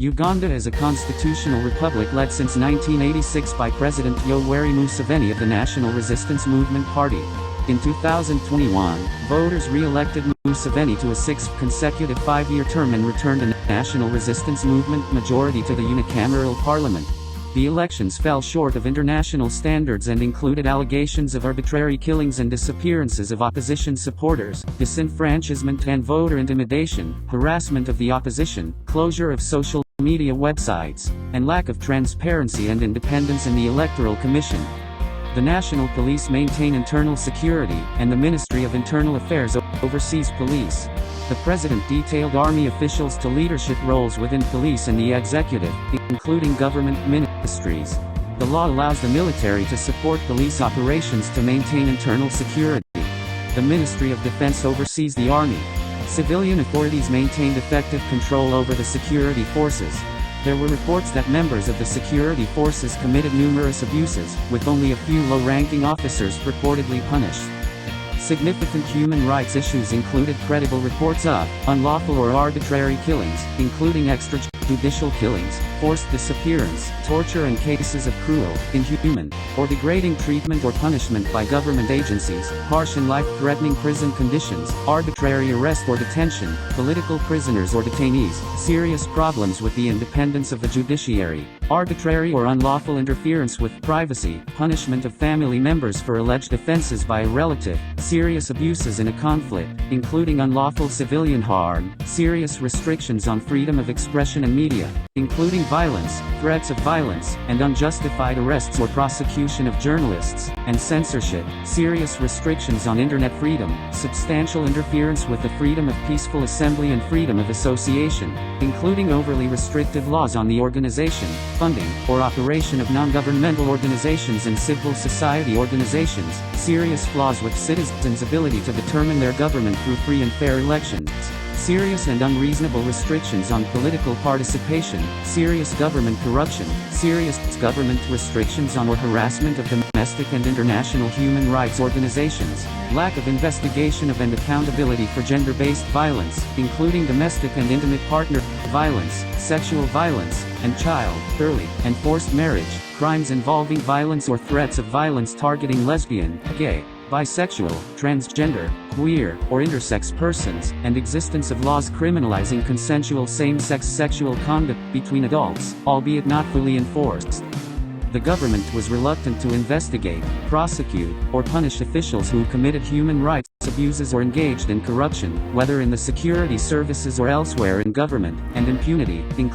Uganda is a constitutional republic led since 1986 by President Yoweri Museveni of the National Resistance Movement Party. In 2021, voters re-elected Museveni to a sixth consecutive five-year term and returned the National Resistance Movement majority to the unicameral parliament. The elections fell short of international standards and included allegations of arbitrary killings and disappearances of opposition supporters, disenfranchisement and voter intimidation, harassment of the opposition, closure of social media websites, and lack of transparency and independence in the Electoral Commission. The National Police maintain internal security, and the Ministry of Internal Affairs oversees police. The President detailed army officials to leadership roles within police and the executive, including government ministries. The law allows the military to support police operations to maintain internal security. The Ministry of Defense oversees the army. Civilian authorities maintained effective control over the security forces. There were reports that members of the security forces committed numerous abuses, with only a few low-ranking officers purportedly punished. Significant human rights issues included credible reports of unlawful or arbitrary killings, including extrajudicial killings, forced disappearance, torture and cases of cruel, inhuman, or degrading treatment or punishment by government agencies, harsh and life-threatening prison conditions, arbitrary arrest or detention, political prisoners or detainees, serious problems with the independence of the judiciary, arbitrary or unlawful interference with privacy, punishment of family members for alleged offenses by a relative, serious abuses in a conflict, including unlawful civilian harm, serious restrictions on freedom of expression and media, including violence, threats of violence, and unjustified arrests or prosecution of journalists, and censorship, serious restrictions on internet freedom, substantial interference with the freedom of peaceful assembly and freedom of association, including overly restrictive laws on the organization, funding, or operation of non-governmental organizations and civil society organizations, serious flaws with citizens' ability to determine their government through free and fair elections, serious and unreasonable restrictions on political participation, serious government corruption, serious government restrictions on or harassment of domestic and international human rights organizations, lack of investigation of and accountability for gender-based violence, including domestic and intimate partner violence, sexual violence, and child, early, and forced marriage, crimes involving violence or threats of violence targeting lesbian, gay, bisexual, transgender, queer, or intersex persons, and existence of laws criminalizing consensual same-sex sexual conduct between adults, albeit not fully enforced. The government was reluctant to investigate, prosecute, or punish officials who committed human rights abuses or engaged in corruption, whether in the security services or elsewhere in government, and impunity, including